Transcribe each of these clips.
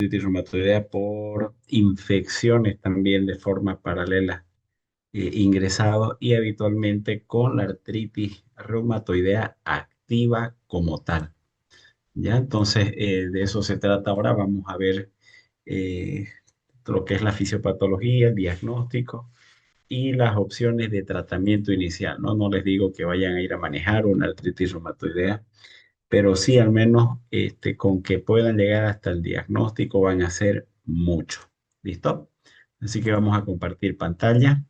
artritis reumatoidea por infecciones también de forma paralela ingresado y habitualmente con la artritis reumatoidea activa como tal. ¿Ya? Entonces, de eso se trata ahora. Vamos a ver eh, lo que es la fisiopatología, el diagnóstico y las opciones de tratamiento inicial, ¿no? No les digo que vayan a ir a manejar una artritis reumatoidea, pero sí al menos con que puedan llegar hasta el diagnóstico van a ser mucho. ¿Listo? Así que vamos a compartir pantalla.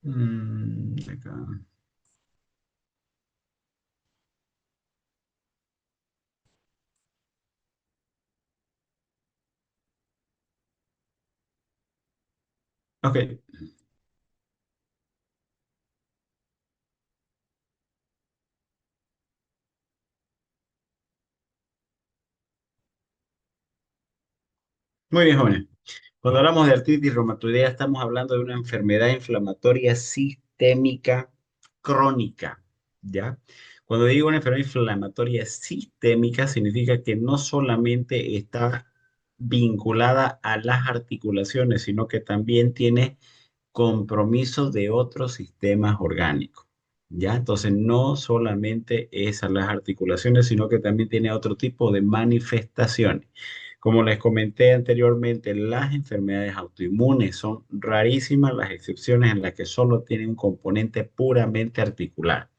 Acá. Ok, muy bien, jóvenes. Cuando hablamos de artritis reumatoidea, estamos hablando de una enfermedad inflamatoria sistémica crónica, ¿ya? Cuando digo una enfermedad inflamatoria sistémica, significa que no solamente está vinculada a las articulaciones, sino que también tiene compromiso de otros sistemas orgánicos, ¿ya? Entonces, no solamente es a las articulaciones, sino que también tiene otro tipo de manifestaciones. Como les comenté anteriormente, las enfermedades autoinmunes son rarísimas las excepciones en las que solo tienen un componente puramente articular.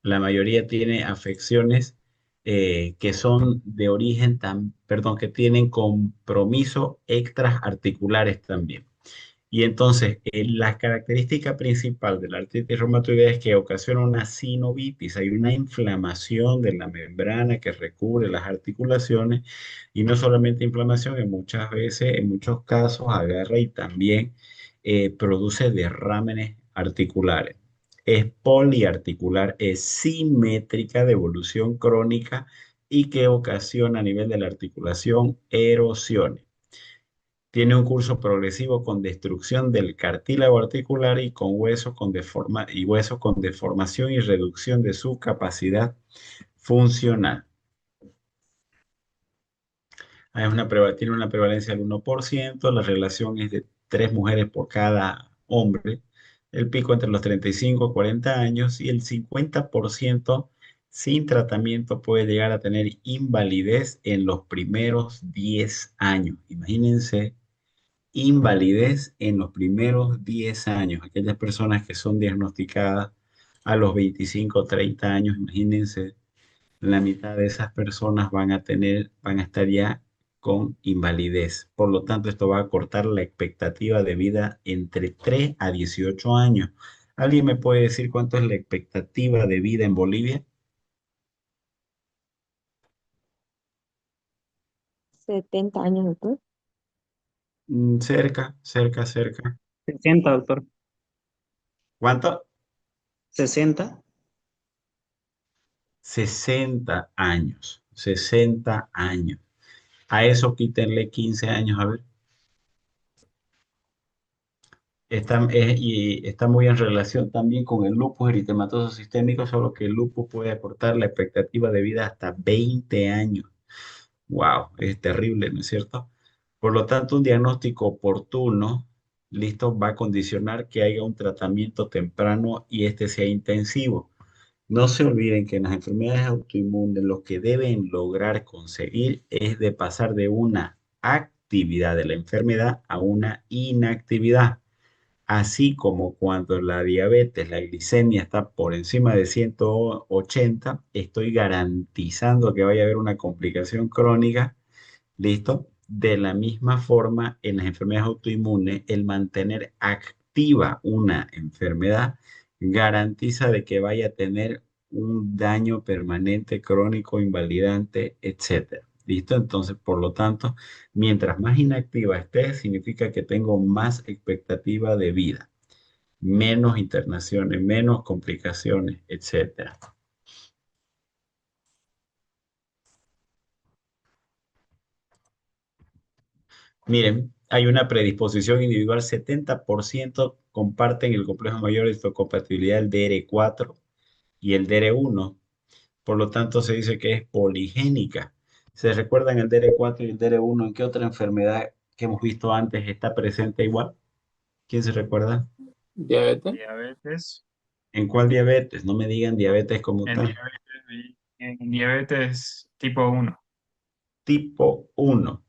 La mayoría tiene afecciones que son de origen, perdón, que tienen compromiso extraarticulares también. Y entonces, la característica principal de la artritis reumatoidea es que ocasiona una sinovitis, hay una inflamación de la membrana que recubre las articulaciones y no solamente inflamación, en muchas veces, en muchos casos, agarra y también produce derrámenes articulares. Es poliarticular, es simétrica de evolución crónica y que ocasiona a nivel de la articulación erosiones. Tiene un curso progresivo con destrucción del cartílago articular y con huesos con deformación y reducción de su capacidad funcional. Tiene una prevalencia del 1%, la relación es de 3 mujeres por cada hombre, el pico entre los 35 y 40 años y el 50% sin tratamiento puede llegar a tener invalidez en los primeros 10 años. Imagínense invalidez en los primeros 10 años. Aquellas personas que son diagnosticadas a los 25 o 30 años, imagínense, la mitad de esas personas van a estar ya con invalidez. Por lo tanto, esto va a cortar la expectativa de vida entre 3 a 18 años. ¿Alguien me puede decir cuánto es la expectativa de vida en Bolivia? 70 años, doctor. Cerca, cerca, cerca. 60, doctor. ¿Cuánto? 60. 60 años. 60 años. A eso quítenle 15 años, a ver. Y está muy en relación también con el lupus eritematoso sistémico, solo que el lupus puede acortar la expectativa de vida hasta 20 años. Wow, es terrible, ¿no es cierto? Por lo tanto, un diagnóstico oportuno, listo, va a condicionar que haya un tratamiento temprano y este sea intensivo. No se olviden que en las enfermedades autoinmunes lo que deben lograr conseguir es de pasar de una actividad de la enfermedad a una inactividad. Así como cuando la diabetes, la glicemia está por encima de 180, estoy garantizando que vaya a haber una complicación crónica. ¿Listo? De la misma forma, en las enfermedades autoinmunes, el mantener activa una enfermedad garantiza de que vaya a tener un daño permanente, crónico, invalidante, etcétera. ¿Listo? Entonces, por lo tanto, mientras más inactiva esté, significa que tengo más expectativa de vida, menos internaciones, menos complicaciones, etcétera. Miren, hay una predisposición individual, 70% comparten el complejo mayor de histocompatibilidad, el DR4 y el DR1. Por lo tanto, se dice que es poligénica. ¿Se recuerdan el DR4 y el DR1? ¿En qué otra enfermedad que hemos visto antes está presente igual? ¿Quién se recuerda? Diabetes. Diabetes. ¿En cuál diabetes? No me digan diabetes como En tal. diabetes, en diabetes tipo 1. Tipo 1.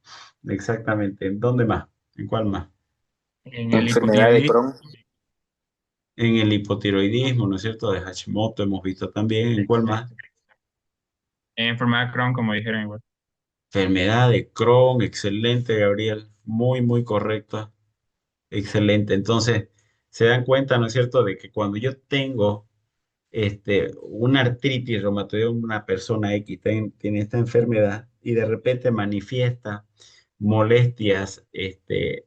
Exactamente. ¿En dónde más? ¿En cuál más? En el Enfermedad de hipotiroidismo. Crohn. En el hipotiroidismo, ¿no es cierto? De Hashimoto hemos visto también. ¿En cuál más? Exacto. En enfermedad de Crohn, como dijeron igual. Enfermedad de Crohn. Excelente, Gabriel. Muy, muy correcta. Excelente. Entonces, se dan cuenta, ¿no es cierto?, de que cuando yo tengo una artritis reumatoidea, una persona X tiene esta enfermedad y de repente manifiesta molestias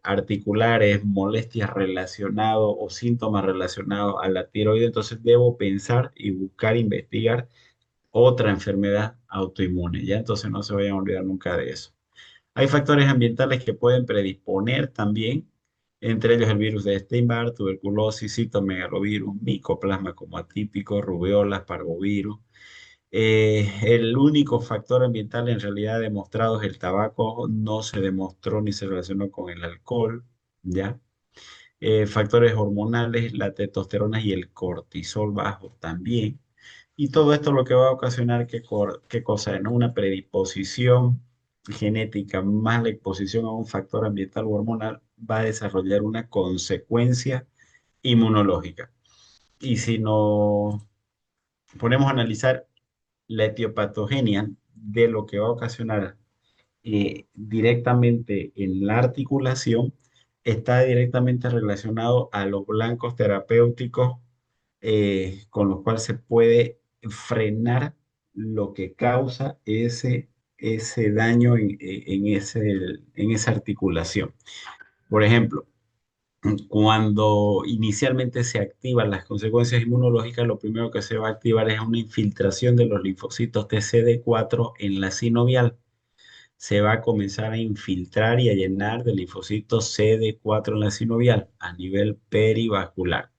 articulares, molestias relacionadas o síntomas relacionados a la tiroides, entonces debo pensar y buscar investigar otra enfermedad autoinmune, ¿ya? Entonces no se vayan a olvidar nunca de eso. Hay factores ambientales que pueden predisponer también, entre ellos el virus de Epstein-Barr, tuberculosis, citomegalovirus, micoplasma como atípico, rubeolas, parvovirus. El único factor ambiental en realidad demostrado es el tabaco, no se demostró ni se relacionó con el alcohol, ¿ya? Factores hormonales, la testosterona y el cortisol bajo también. Y todo esto lo que va a ocasionar, ¿qué cosa? ¿No? Una predisposición genética más la exposición a un factor ambiental o hormonal va a desarrollar una consecuencia inmunológica. Y si nos ponemos a analizar la etiopatogenia de lo que va a ocasionar directamente en la articulación, está directamente relacionado a los blancos terapéuticos con los cuales se puede frenar lo que causa ese daño en esa articulación. Por ejemplo, cuando inicialmente se activan las consecuencias inmunológicas, lo primero que se va a activar es una infiltración de los linfocitos TCD4 en la sinovial. Se va a comenzar a infiltrar y a llenar de linfocitos CD4 en la sinovial a nivel perivascular.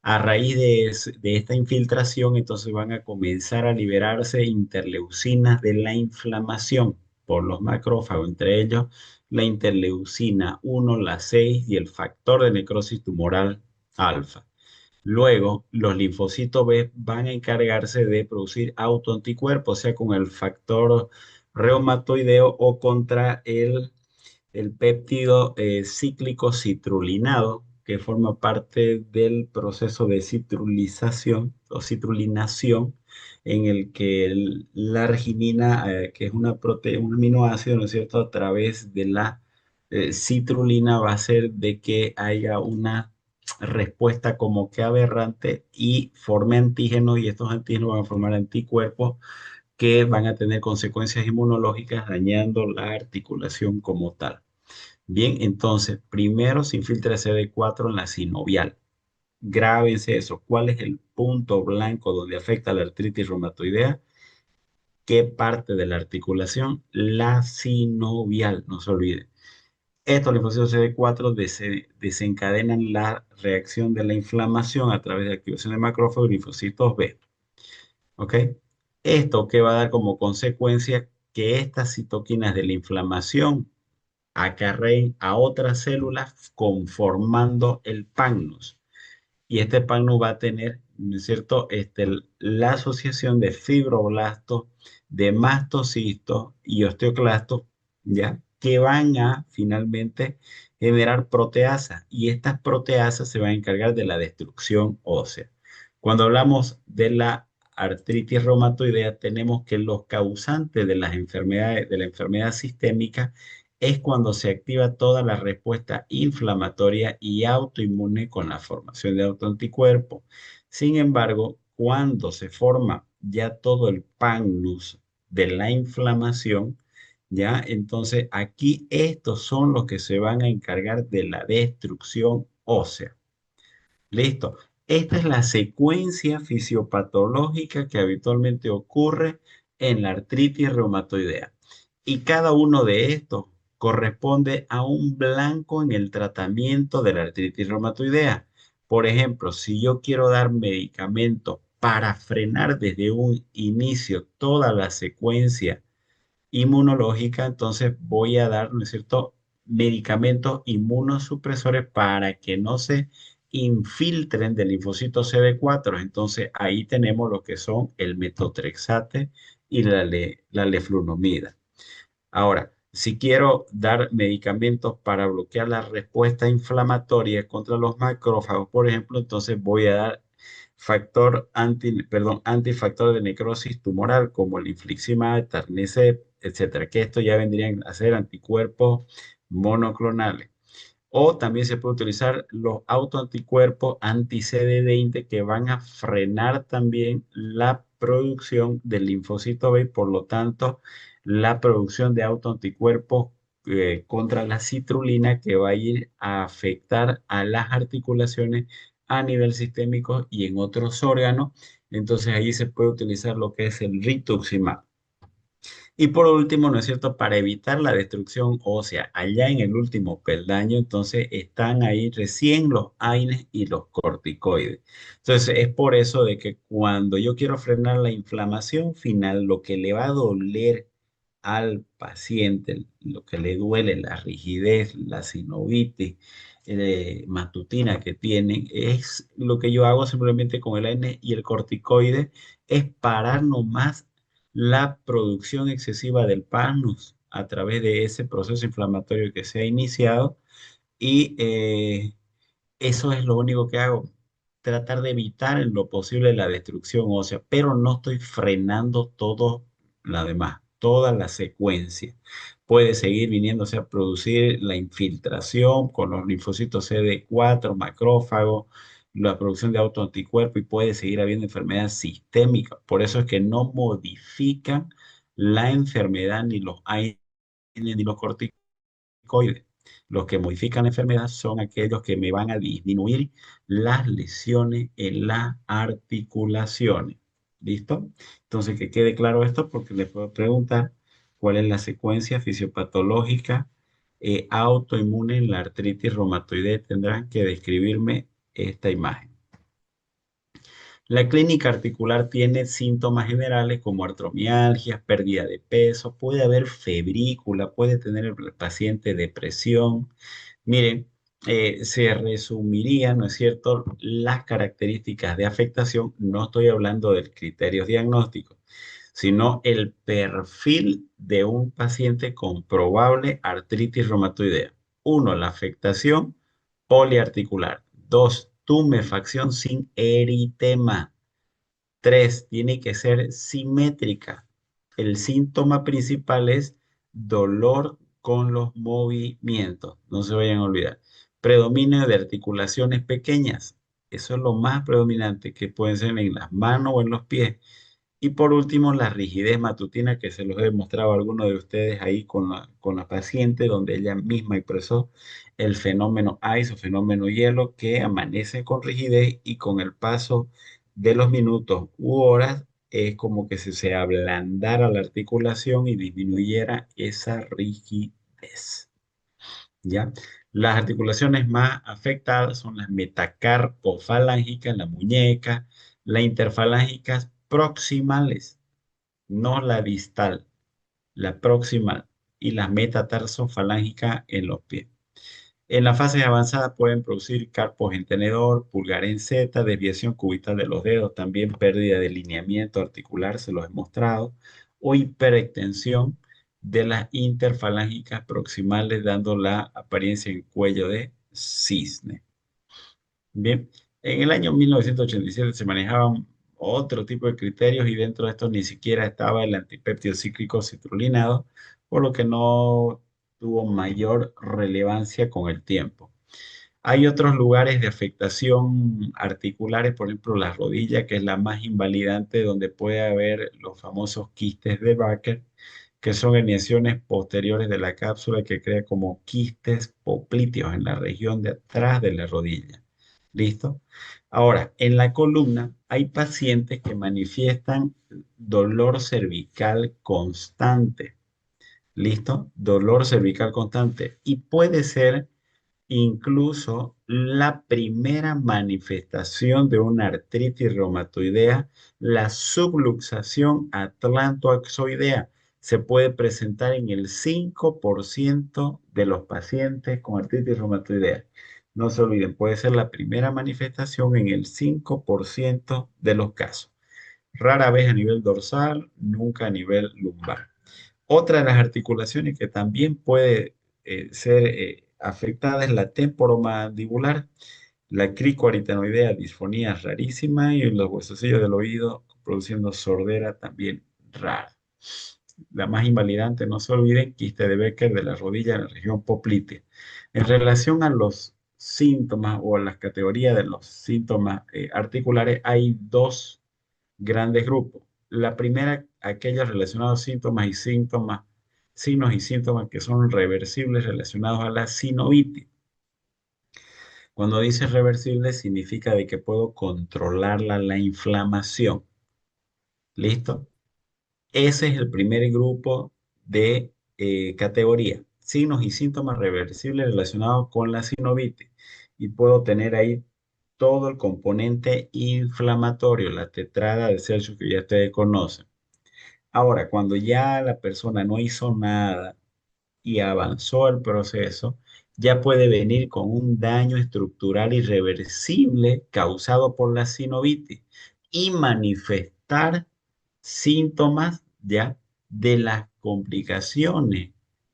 A raíz de esta infiltración, entonces van a comenzar a liberarse interleucinas de la inflamación por los macrófagos, entre ellos la interleucina 1, la 6 y el factor de necrosis tumoral alfa. Luego, los linfocitos B van a encargarse de producir autoanticuerpos, o sea, con el factor reumatoideo o contra el péptido cíclico citrulinado, que forma parte del proceso de citrulización o citrulinación, en el que la arginina, que es un aminoácido, ¿no es cierto?, a través de la citrulina va a hacer de que haya una respuesta como que aberrante y forme antígenos, y estos antígenos van a formar anticuerpos que van a tener consecuencias inmunológicas dañando la articulación como tal. Bien, entonces, primero se infiltra CD4 en la sinovial. Grábense eso. ¿Cuál es el punto blanco donde afecta la artritis reumatoidea? ¿Qué parte de la articulación? La sinovial, no se olvide. Estos linfocitos CD4 desencadenan la reacción de la inflamación a través de activación de macrófagos y linfocitos B. ¿Ok? Esto que va a dar como consecuencia que estas citoquinas de la inflamación acarreen a otras células conformando el pagnus. Y este pagnus va a tener, ¿no es cierto?, la asociación de fibroblastos, de mastocistos y osteoclastos, ¿ya? Que van a finalmente generar proteasas. Y estas proteasas se van a encargar de la destrucción ósea. Cuando hablamos de la artritis reumatoidea, tenemos que los causantes de las enfermedades, de la enfermedad sistémica es cuando se activa toda la respuesta inflamatoria y autoinmune con la formación de autoanticuerpos. Sin embargo, cuando se forma ya todo el pagnus de la inflamación, ya, entonces aquí estos son los que se van a encargar de la destrucción ósea. Listo. Esta es la secuencia fisiopatológica que habitualmente ocurre en la artritis reumatoidea. Y cada uno de estos corresponde a un blanco en el tratamiento de la artritis reumatoidea. Por ejemplo, si yo quiero dar medicamento para frenar desde un inicio toda la secuencia inmunológica, entonces voy a dar, ¿no es cierto?, medicamentos inmunosupresores para que no se infiltren del linfocito CD4. Entonces ahí tenemos lo que son el metotrexate y la leflunomida. Ahora, si quiero dar medicamentos para bloquear la respuesta inflamatoria contra los macrófagos, por ejemplo, entonces voy a dar antifactor de necrosis tumoral como el infliximab, etanercept, etcétera, que esto ya vendrían a ser anticuerpos monoclonales. O también se puede utilizar los autoanticuerpos anti-CD20 que van a frenar también la producción del linfocito B, por lo tanto, la producción de autoanticuerpos contra la citrulina que va a ir a afectar a las articulaciones a nivel sistémico y en otros órganos. Entonces ahí se puede utilizar lo que es el rituximab. Y por último, ¿no es cierto? Para evitar la destrucción ósea, allá en el último peldaño, entonces están ahí recién los AINES y los corticoides. Entonces es por eso de que cuando yo quiero frenar la inflamación final, lo que le va a doler al paciente, lo que le duele, la rigidez, la sinovitis matutina que tienen, es lo que yo hago simplemente con el AINE y el corticoide, es parar nomás la producción excesiva del PANUS a través de ese proceso inflamatorio que se ha iniciado y eso es lo único que hago, tratar de evitar en lo posible la destrucción ósea, pero no estoy frenando todo lo demás, toda la secuencia. Puede seguir viniéndose a producir la infiltración con los linfocitos CD4, macrófagos, la producción de autoanticuerpos y puede seguir habiendo enfermedad sistémica. Por eso es que no modifican la enfermedad ni los AINE ni los corticoides. Los que modifican la enfermedad son aquellos que me van a disminuir las lesiones en las articulaciones. ¿Listo? Entonces, que quede claro esto porque les puedo preguntar cuál es la secuencia fisiopatológica autoinmune en la artritis reumatoide. Tendrán que describirme esta imagen. La clínica articular tiene síntomas generales como artromialgia, pérdida de peso, puede haber febrícula, puede tener el paciente depresión. Miren, se resumirían, ¿no es cierto?, las características de afectación. No estoy hablando de criterios diagnósticos, sino el perfil de un paciente con probable artritis reumatoidea. Uno, la afectación poliarticular. Dos, tumefacción sin eritema. Tres, tiene que ser simétrica. El síntoma principal es dolor con los movimientos. No se vayan a olvidar. Predominio de articulaciones pequeñas. Eso es lo más predominante que pueden ser en las manos o en los pies. Y por último, la rigidez matutina, que se los he demostrado a algunos de ustedes ahí con la paciente, donde ella misma expresó el fenómeno ICE o fenómeno hielo, que amanece con rigidez y con el paso de los minutos u horas es como que se ablandara la articulación y disminuyera esa rigidez. ¿Ya? Las articulaciones más afectadas son las metacarpofalángicas, la muñeca, las interfalángicas proximales, no la distal, la proximal, y las metatarsofalángicas en los pies. En la fase avanzada pueden producir carpos en tenedor, pulgar en Z, desviación cubital de los dedos, también pérdida de lineamiento articular, se los he mostrado, o hiperextensión de las interfalángicas proximales, dando la apariencia en cuello de cisne. Bien, en el año 1987 se manejaban otro tipo de criterios y dentro de estos ni siquiera estaba el antipéptido cíclico citrulinado, por lo que no tuvo mayor relevancia con el tiempo. Hay otros lugares de afectación articulares, por ejemplo, la rodilla, que es la más invalidante, donde puede haber los famosos quistes de Barker, que son herniaciones posteriores de la cápsula que crea como quistes popliteos en la región de atrás de la rodilla. ¿Listo? Ahora, en la columna hay pacientes que manifiestan dolor cervical constante. ¿Listo? Dolor cervical constante. Y puede ser incluso la primera manifestación de una artritis reumatoidea, la subluxación atlantoaxoidea. se puede presentar en el 5% de los pacientes con artritis reumatoidea. No se olviden, puede ser la primera manifestación en el 5% de los casos. Rara vez a nivel dorsal, nunca a nivel lumbar. Otra de las articulaciones que también puede ser afectada es la temporomandibular, la cricoaritenoidea, disfonía rarísima y los huesecillos del oído produciendo sordera también rara. La más invalidante, no se olviden, quiste de Becker de la rodilla en la región poplitea. En relación a los síntomas o a las categorías de los síntomas articulares, hay dos grandes grupos. La primera, aquellos relacionados a síntomas y síntomas, signos y síntomas que son reversibles relacionados a la sinovitis. Cuando dice reversible significa de que puedo controlar la inflamación. ¿Listo? Ese es el primer grupo de categoría. Signos y síntomas reversibles relacionados con la sinovitis. Y puedo tener ahí todo el componente inflamatorio, la tetrada de Celsius que ya ustedes conocen. Ahora, cuando ya la persona no hizo nada y avanzó el proceso, ya puede venir con un daño estructural irreversible causado por la sinovitis y manifestar síntomas ya de las complicaciones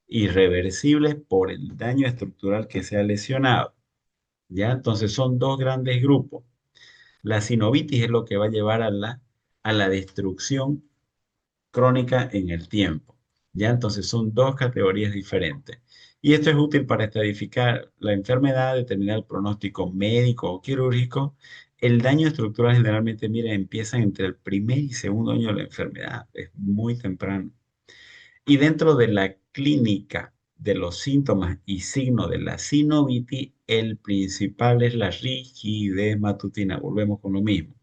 irreversibles por el daño estructural que se ha lesionado. ¿Ya? Entonces son dos grandes grupos. La sinovitis es lo que va a llevar a la destrucción crónica en el tiempo. ¿Ya? Entonces son dos categorías diferentes. Y esto es útil para estadificar la enfermedad, determinar el pronóstico médico o quirúrgico. El daño estructural generalmente, mira, empieza entre el primer y segundo año de la enfermedad. Es muy temprano. Y dentro de la clínica de los síntomas y signos de la sinovitis, el principal es la rigidez matutina. Volvemos con lo mismo.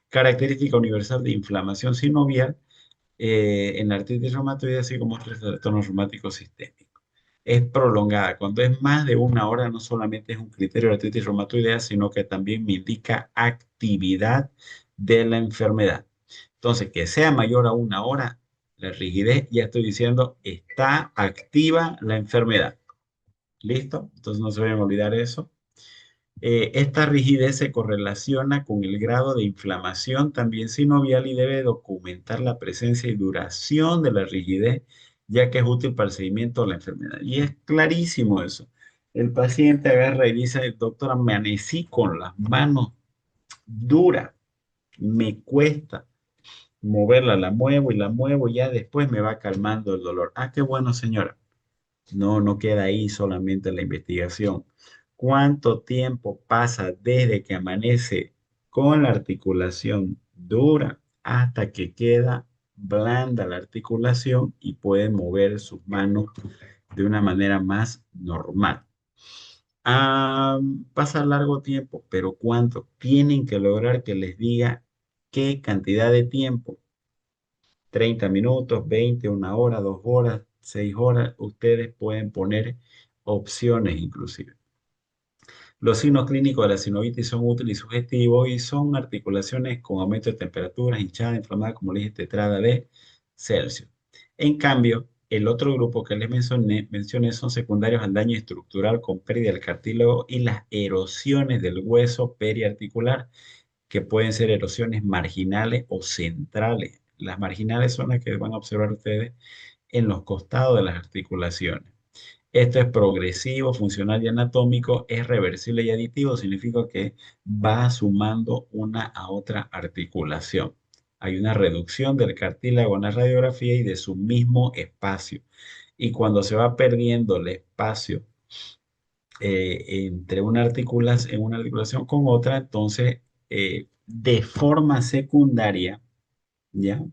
Característica universal de inflamación sinovial en la artritis reumatoide, así como otros trastornos reumáticos sistémicos. Es prolongada. Cuando es más de una hora, no solamente es un criterio de artritis reumatoidea, sino que también me indica actividad de la enfermedad. Entonces, que sea mayor a una hora, la rigidez, ya estoy diciendo, está activa la enfermedad. ¿Listo? Entonces no se vayan a olvidar eso. Esta rigidez se correlaciona con el grado de inflamación también sinovial y debe documentar la presencia y duración de la rigidez, ya que es útil para el seguimiento de la enfermedad. Y es clarísimo eso. El paciente agarra y dice, doctora, me amanecí con las manos duras, me cuesta moverla, la muevo y la muevo, ya después me va calmando el dolor. Ah, qué bueno, señora. No, no queda ahí solamente la investigación. ¿Cuánto tiempo pasa desde que amanece con la articulación dura hasta que queda blanda la articulación y puede mover sus manos de una manera más normal? Ah, pasa largo tiempo, pero ¿cuánto? Tienen que lograr que les diga qué cantidad de tiempo. 30 minutos, 20, una hora, 2 horas, 6 horas, ustedes pueden poner opciones inclusive. Los signos clínicos de la sinovitis son útiles y sugestivos y son articulaciones con aumento de temperatura, hinchada, inflamada, como les dije, tetrada de Celsius. En cambio, el otro grupo que les mencioné son secundarios al daño estructural con pérdida del cartílago y las erosiones del hueso periarticular, que pueden ser erosiones marginales o centrales. Las marginales son las que van a observar ustedes en los costados de las articulaciones. Esto es progresivo, funcional y anatómico, es reversible y aditivo, significa que va sumando una a otra articulación. Hay una reducción del cartílago en la radiografía y de su mismo espacio. Y cuando se va perdiendo el espacio entre en una articulación con otra, entonces de forma secundaria, ¿ya?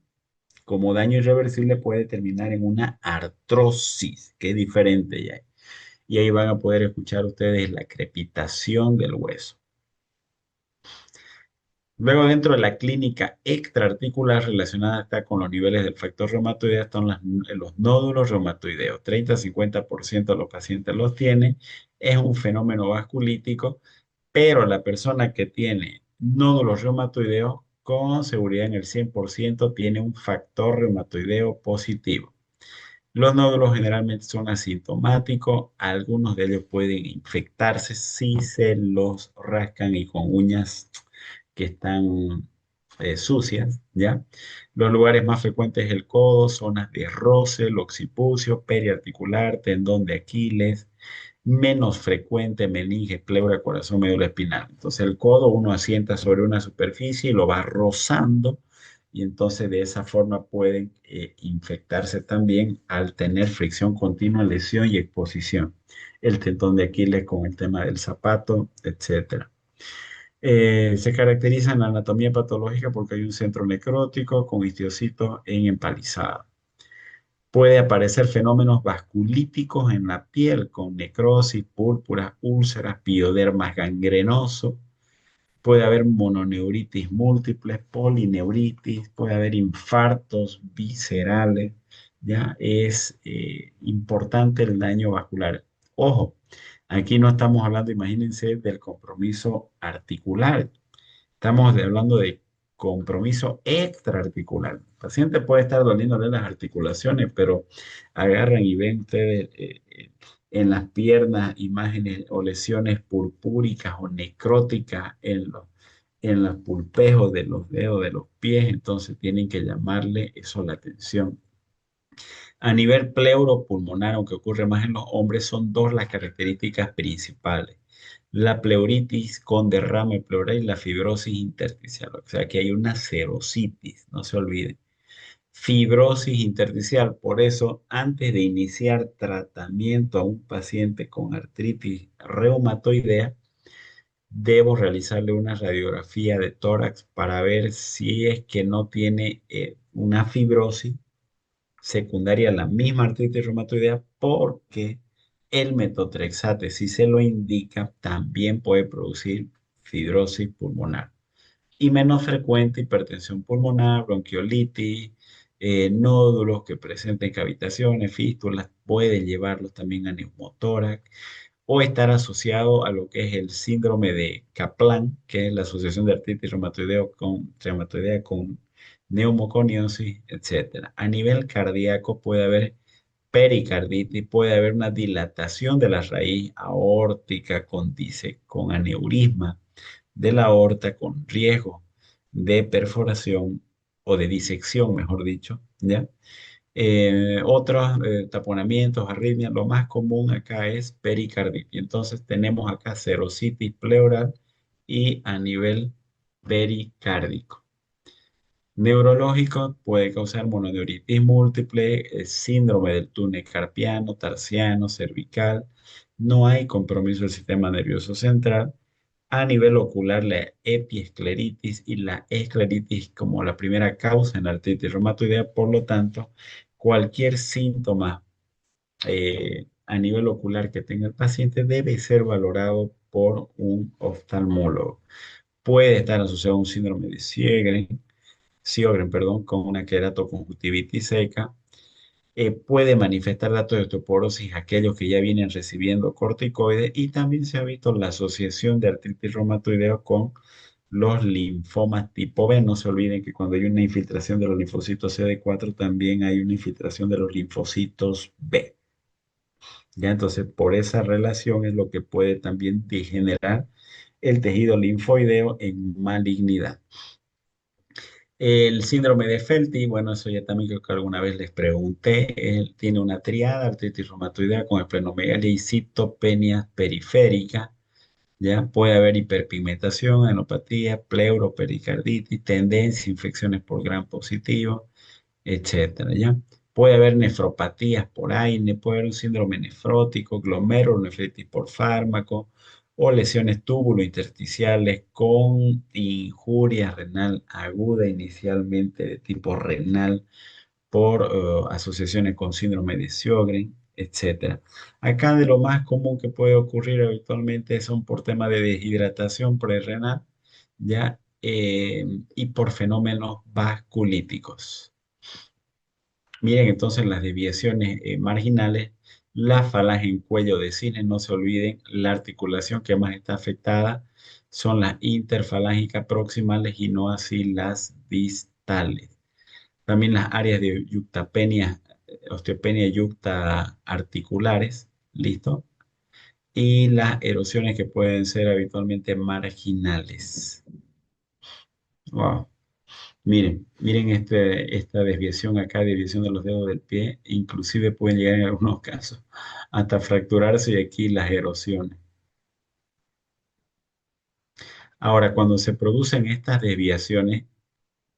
Como daño irreversible puede terminar en una artrosis, que es diferente ya. Y ahí van a poder escuchar ustedes la crepitación del hueso. Luego, dentro de la clínica extraarticular relacionada está con los niveles del factor reumatoideo, están los nódulos reumatoideos. 30-50% de los pacientes los tienen. Es un fenómeno vasculítico, pero la persona que tiene nódulos reumatoideos con seguridad en el 100% tiene un factor reumatoideo positivo. Los nódulos generalmente son asintomáticos, algunos de ellos pueden infectarse si se los rascan y con uñas que están sucias, ¿ya? Los lugares más frecuentes es el codo, zonas de roce, el occipucio, periarticular, tendón de Aquiles, menos frecuente meninge, pleura, corazón, médula espinal. Entonces el codo uno asienta sobre una superficie y lo va rozando y entonces de esa forma pueden infectarse también al tener fricción continua, lesión y exposición. El tendón de Aquiles con el tema del zapato, etcétera. Se caracteriza en la anatomía patológica porque hay un centro necrótico con histiocytos en empalizada. Puede aparecer fenómenos vasculíticos en la piel con necrosis, púrpuras, úlceras, piodermas gangrenoso. Puede haber mononeuritis múltiples, polineuritis, puede haber infartos viscerales. Ya es importante el daño vascular. Ojo, aquí no estamos hablando, imagínense, del compromiso articular. Estamos hablando de compromiso extraarticular. El paciente puede estar doliéndole las articulaciones, pero agarran y ven ustedes en las piernas imágenes o lesiones purpúricas o necróticas en los pulpejos de los dedos de los pies, entonces tienen que llamarle eso la atención. A nivel pleuropulmonar, aunque ocurre más en los hombres, son dos las características principales. La pleuritis con derrame pleural y la fibrosis intersticial. O sea que hay una serositis, no se olviden. Fibrosis intersticial. Por eso, antes de iniciar tratamiento a un paciente con artritis reumatoidea, debo realizarle una radiografía de tórax para ver si es que no tiene una fibrosis secundaria a la misma artritis reumatoidea porque el metotrexate, si se lo indica, también puede producir fibrosis pulmonar. Y menos frecuente hipertensión pulmonar, bronquiolitis, nódulos que presenten cavitaciones, fístulas, puede llevarlos también a neumotórax o estar asociado a lo que es el síndrome de Kaplan, que es la asociación de artritis reumatoidea con neumoconiosis, etcétera. A nivel cardíaco puede haber pericarditis, puede haber una dilatación de la raíz aórtica con aneurisma de la aorta con riesgo de perforación o de disección, mejor dicho, ¿ya? Otros taponamientos, arritmias, lo más común acá es pericarditis. Entonces tenemos acá serositis pleural y a nivel pericárdico. Neurológico puede causar mononeuritis múltiple, síndrome del túnel carpiano, tarsiano, cervical. No hay compromiso del sistema nervioso central. A nivel ocular, la epiescleritis y la escleritis como la primera causa en la artritis reumatoidea. Por lo tanto, cualquier síntoma a nivel ocular que tenga el paciente debe ser valorado por un oftalmólogo. Puede estar asociado a un síndrome de Sjögren, perdón, con una queratoconjuntivitis seca. Puede manifestar datos de osteoporosis aquellos que ya vienen recibiendo corticoides y también se ha visto la asociación de artritis reumatoidea con los linfomas tipo B. No se olviden que cuando hay una infiltración de los linfocitos CD4 también hay una infiltración de los linfocitos B. Ya entonces por esa relación es lo que puede también degenerar el tejido linfoideo en malignidad. El síndrome de Felty, bueno, eso ya también creo que alguna vez les pregunté. Él tiene una triada, artritis reumatoidea con esplenomegalia y citopenia periférica. ¿Ya? Puede haber hiperpigmentación, enopatía, pleuropericarditis, tendencia, infecciones por gram positivo, etcétera, ¿ya? Puede haber nefropatías por AINE, puede haber un síndrome nefrótico, glomerulonefritis por fármaco o lesiones túbulo-intersticiales con injuria renal aguda inicialmente de tipo renal por asociaciones con síndrome de Sjögren, etcétera. Acá de lo más común que puede ocurrir habitualmente son por tema de deshidratación prerrenal, ¿ya? Y por fenómenos vasculíticos. Miren entonces las desviaciones marginales, la falange en cuello de cisne, no se olviden, la articulación que más está afectada son las interfalángicas proximales y no así las distales. También las áreas de yuctapenia osteopenia yucta articulares, ¿listo? Y las erosiones que pueden ser habitualmente marginales. Wow. Miren esta desviación acá, desviación de los dedos del pie, inclusive pueden llegar en algunos casos hasta fracturarse y aquí las erosiones. Ahora, cuando se producen estas desviaciones,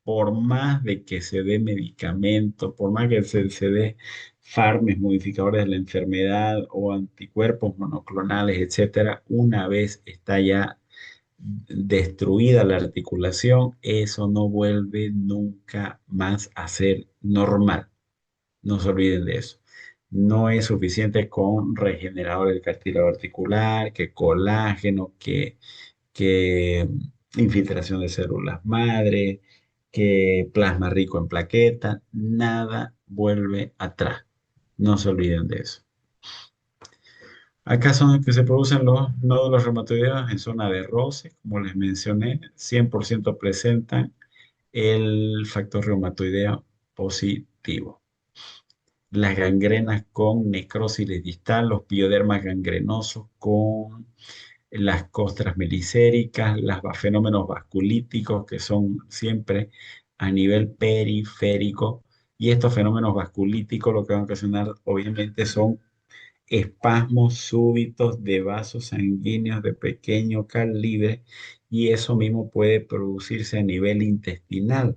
por más de que se dé medicamento, por más que se dé fármacos modificadores de la enfermedad o anticuerpos monoclonales, etcétera, una vez está ya destruida la articulación, eso no vuelve nunca más a ser normal. No se olviden de eso. No es suficiente con regenerador del cartílago articular, que colágeno, que infiltración de células madre, que plasma rico en plaqueta, nada vuelve atrás. No se olviden de eso. Acá son los que se producen los nódulos reumatoideos en zona de roce, como les mencioné, 100% presentan el factor reumatoideo positivo. Las gangrenas con necrosis distal, los piodermas gangrenosos con las costras melicéricas, los fenómenos vasculíticos que son siempre a nivel periférico. Y estos fenómenos vasculíticos lo que van a ocasionar obviamente son espasmos súbitos de vasos sanguíneos de pequeño calibre y eso mismo puede producirse a nivel intestinal,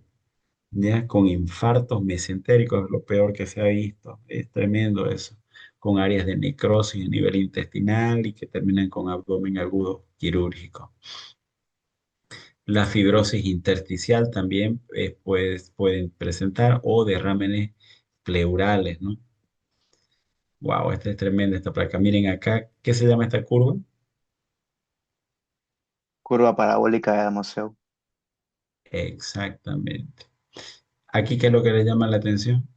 ¿ya? Con infartos mesentéricos, lo peor que se ha visto. Es tremendo eso, con áreas de necrosis a nivel intestinal y que terminan con abdomen agudo quirúrgico. La fibrosis intersticial también pueden presentar o derrámenes pleurales, ¿no? Wow, esta es tremenda esta placa. Miren acá, ¿qué se llama esta curva? Curva parabólica de Amoseu. Exactamente. Aquí, ¿qué es lo que le llama la atención?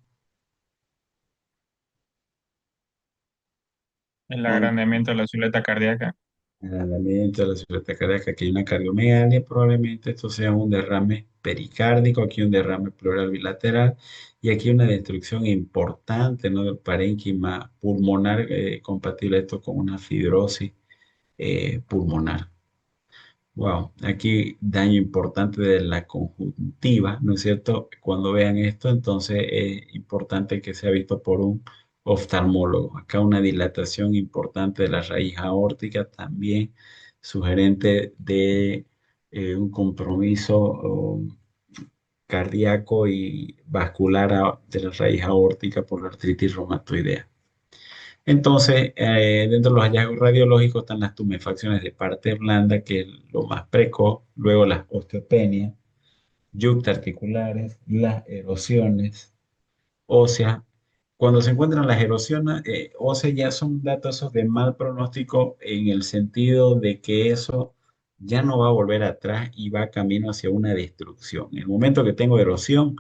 El Un- agrandamiento de la silueta cardíaca. El andamiento de la silueta cardíaca, aquí hay una cardiomegalia, probablemente esto sea un derrame pericárdico, aquí un derrame pleural bilateral y aquí una destrucción importante, ¿no? Del parénquima pulmonar, compatible esto con una fibrosis pulmonar. Wow, aquí daño importante de la conjuntiva, ¿no es cierto? Cuando vean esto, entonces es importante que sea visto por un oftalmólogo. Acá una dilatación importante de la raíz aórtica, también sugerente de un compromiso cardíaco y vascular de la raíz aórtica por la artritis reumatoidea. Entonces, dentro de los hallazgos radiológicos están las tumefacciones de parte blanda, que es lo más precoz, luego las osteopenias, yuctaarticulares, las erosiones óseas. Cuando se encuentran las erosiones óseas ya son datos esos de mal pronóstico en el sentido de que eso ya no va a volver atrás y va camino hacia una destrucción. En el momento que tengo erosión,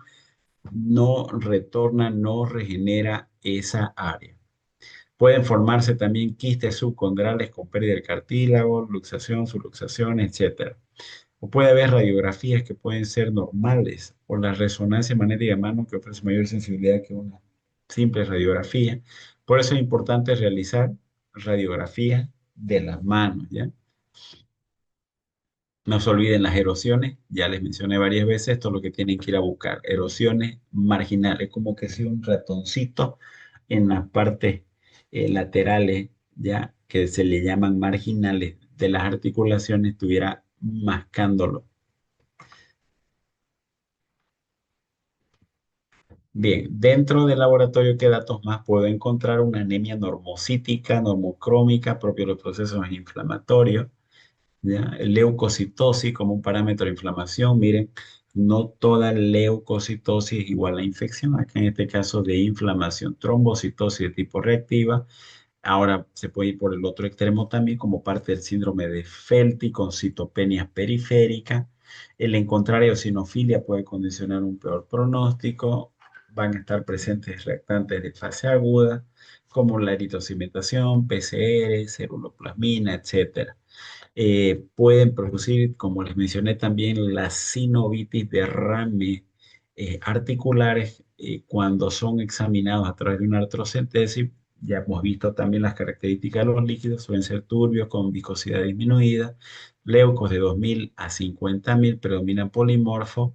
no retorna, no regenera esa área. Pueden formarse también quistes subcondrales con pérdida del cartílago, luxación, subluxación, etcétera. O puede haber radiografías que pueden ser normales o la resonancia magnética de mano que ofrece mayor sensibilidad que una simple radiografía. Por eso es importante realizar radiografías de las manos, ¿ya? No se olviden las erosiones, ya les mencioné varias veces, esto es lo que tienen que ir a buscar, erosiones marginales, como que si un ratoncito en las partes laterales, ya que se le llaman marginales de las articulaciones, estuviera mascándolo. Bien, dentro del laboratorio, ¿qué datos más puedo encontrar? Una anemia normocítica, normocrómica, propio de los procesos inflamatorios. ¿Ya? Leucocitosis como un parámetro de inflamación. Miren, no toda leucocitosis es igual a infección. Acá en este caso de inflamación, trombocitosis de tipo reactiva. Ahora se puede ir por el otro extremo también como parte del síndrome de Felty con citopenias periféricas. El encontrar eosinofilia puede condicionar un peor pronóstico. Van a estar presentes reactantes de fase aguda como la eritocimentación, PCR, ceruloplasmina, etcétera. Pueden producir, como les mencioné también, la sinovitis derrame articulares cuando son examinados a través de una artrocentesis. Ya hemos visto también las características de los líquidos, suelen ser turbios con viscosidad disminuida, leucos de 2000 a 50.000, predominan polimorfos,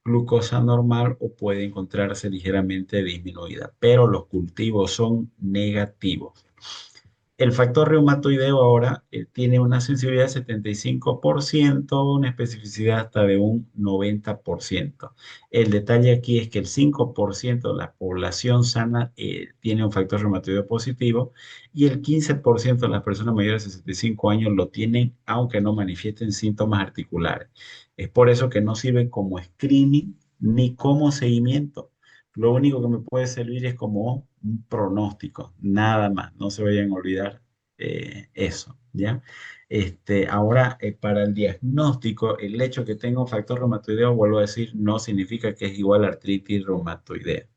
glucosa normal o puede encontrarse ligeramente disminuida, pero los cultivos son negativos. El factor reumatoideo ahora tiene una sensibilidad de 75%, una especificidad hasta de un 90%. El detalle aquí es que el 5% de la población sana tiene un factor reumatoideo positivo y el 15% de las personas mayores de 65 años lo tienen, aunque no manifiesten síntomas articulares. Es por eso que no sirve como screening ni como seguimiento. Lo único que me puede servir es como un pronóstico, nada más. No se vayan a olvidar eso, ¿ya? Ahora, para el diagnóstico, el hecho que tenga un factor reumatoideo, vuelvo a decir, no significa que es igual a artritis reumatoidea.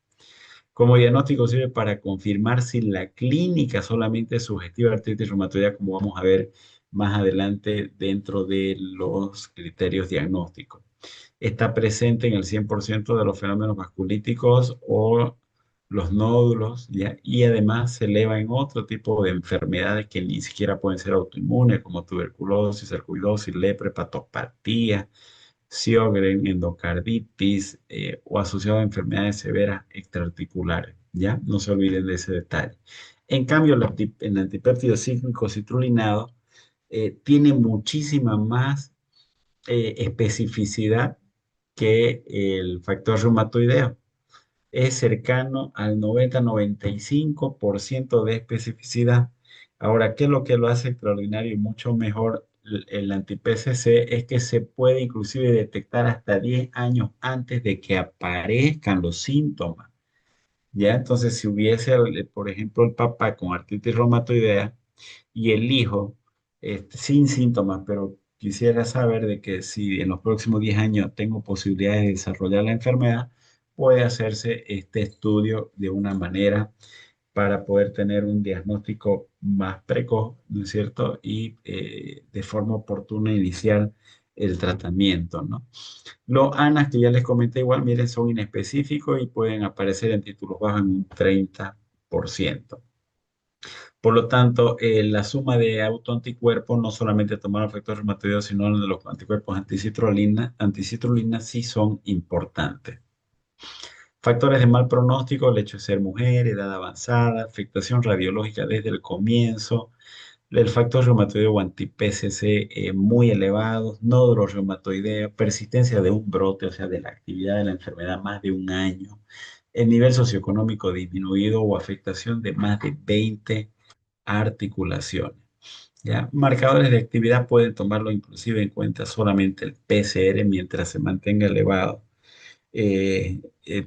Como diagnóstico sirve para confirmar si la clínica solamente es sugestiva de artritis reumatoidea, como vamos a ver más adelante dentro de los criterios diagnósticos. Está presente en el 100% de los fenómenos vasculíticos o los nódulos, ¿ya? Y además se eleva en otro tipo de enfermedades que ni siquiera pueden ser autoinmunes, como tuberculosis, sarcoidosis, lepra, hepatopatía, Sjögren, endocarditis o asociado a enfermedades severas extraarticulares, ¿ya? No se olviden de ese detalle. En cambio, el antipéptido cíclico citrulinado tiene muchísima más especificidad que el factor reumatoideo. Es cercano al 90-95% de especificidad. Ahora, ¿qué es lo que lo hace extraordinario y mucho mejor el anti-PCC? Es que se puede inclusive detectar hasta 10 años antes de que aparezcan los síntomas. ¿Ya? Entonces, si hubiese, por ejemplo, el papá con artritis reumatoidea y el hijo sin síntomas, pero quisiera saber de que si en los próximos 10 años tengo posibilidades de desarrollar la enfermedad, puede hacerse este estudio de una manera para poder tener un diagnóstico más precoz, ¿no es cierto? Y de forma oportuna iniciar el tratamiento, ¿no? Los ANAS que ya les comenté igual, miren, son inespecíficos y pueden aparecer en títulos bajos en un 30%. Por lo tanto, la suma de autoanticuerpos, no solamente tomar el factor reumatoideo, sino los anticuerpos anticitrulina sí son importantes. Factores de mal pronóstico, el hecho de ser mujer, edad avanzada, afectación radiológica desde el comienzo, el factor reumatoideo o anti-PCC muy elevados, nódulo reumatoideo, persistencia de un brote, o sea, de la actividad de la enfermedad más de un año, el nivel socioeconómico disminuido o afectación de más de 20 articulaciones. ¿Ya? Marcadores de actividad pueden tomarlo inclusive en cuenta solamente el PCR mientras se mantenga elevado.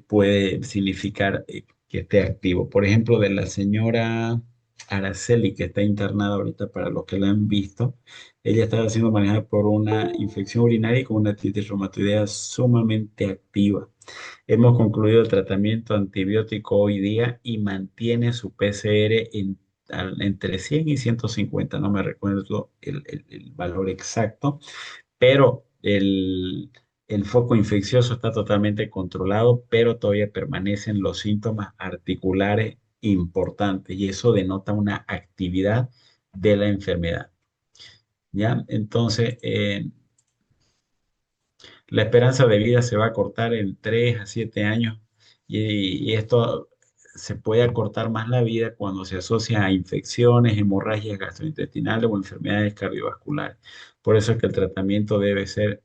Puede significar que esté activo. Por ejemplo, de la señora Araceli, que está internada ahorita para los que la han visto, ella estaba siendo manejada por una infección urinaria y con una artritis reumatoidea sumamente activa. Hemos concluido el tratamiento antibiótico hoy día y mantiene su PCR entre 100 y 150, no me recuerdo el valor exacto, pero el foco infeccioso está totalmente controlado, pero todavía permanecen los síntomas articulares importantes y eso denota una actividad de la enfermedad. ¿Ya? Entonces, la esperanza de vida se va a cortar en 3 a 7 años y esto se puede acortar más la vida cuando se asocia a infecciones, hemorragias gastrointestinales o enfermedades cardiovasculares. Por eso es que el tratamiento debe ser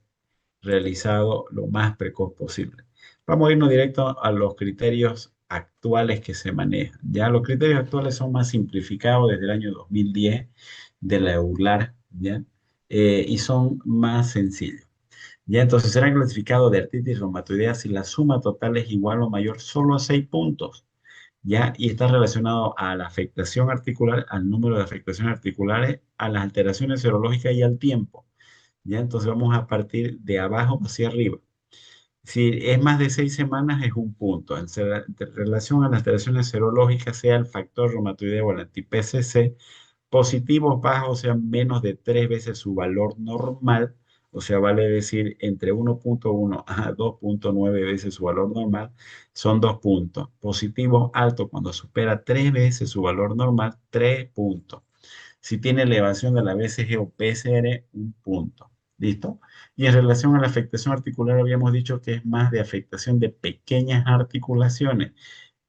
realizado lo más precoz posible. Vamos a irnos directo a los criterios actuales que se manejan. Ya los criterios actuales son más simplificados desde el año 2010 de la EULAR, ¿ya? Y son más sencillos. Ya, entonces será clasificado de artritis reumatoidea si la suma total es igual o mayor solo a 6 puntos, ¿ya? Y está relacionado a la afectación articular, al número de afectaciones articulares, a las alteraciones serológicas y al tiempo, ¿ya? Entonces vamos a partir de abajo hacia arriba. Si es más de 6 semanas es un punto. En relación a las alteraciones serológicas, sea el factor reumatoideo o el anti-PCC, positivos bajos, sean menos de 3 veces su valor normal, o sea, vale decir entre 1.1 a 2.9 veces su valor normal, son 2 puntos. Positivo alto cuando supera 3 veces su valor normal, 3 puntos. Si tiene elevación de la BCG o PCR, un punto. ¿Listo? Y en relación a la afectación articular, habíamos dicho que es más de afectación de pequeñas articulaciones.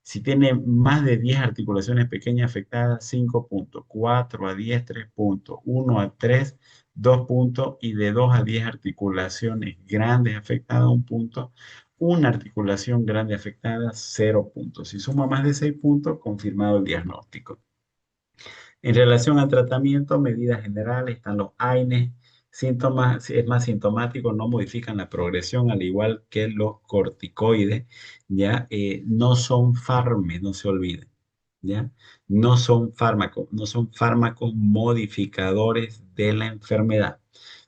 Si tiene más de 10 articulaciones pequeñas afectadas, 5 puntos. 4 a 10, 3 puntos. 1 a 3, 2 puntos. Y de 2 a 10 articulaciones grandes afectadas, 1 punto. Una articulación grande afectada, 0 puntos. Si suma más de 6 puntos, confirmado el diagnóstico. En relación al tratamiento, medidas generales, están los AINES. Síntomas, si es más sintomático, no modifican la progresión, al igual que los corticoides, ¿ya? No son fármacos, no se olviden, ¿ya? No son fármacos modificadores de la enfermedad.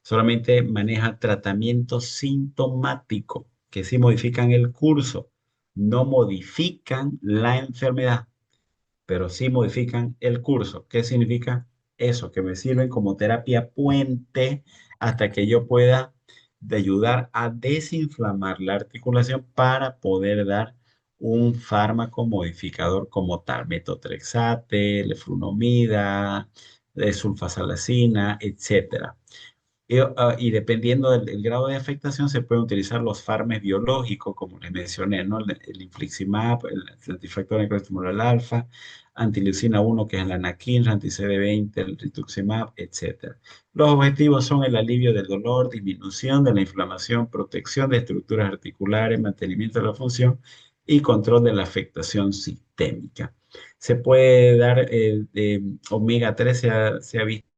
Solamente maneja tratamiento sintomático, que sí modifican el curso, no modifican la enfermedad, pero sí modifican el curso. ¿Qué significa eso? Que me sirven como terapia puente hasta que yo pueda de ayudar a desinflamar la articulación para poder dar un fármaco modificador como tal, metotrexate, leflunomida, sulfasalacina, etcétera. Y dependiendo del grado de afectación, se pueden utilizar los fármacos biológicos, como les mencioné, ¿no? El infliximab, el antifactor necroestemoral alfa, antileucina 1, que es el anakinra, anti-CD20, el rituximab, etc. Los objetivos son el alivio del dolor, disminución de la inflamación, protección de estructuras articulares, mantenimiento de la función y control de la afectación sistémica. Se puede dar omega 3, se ha visto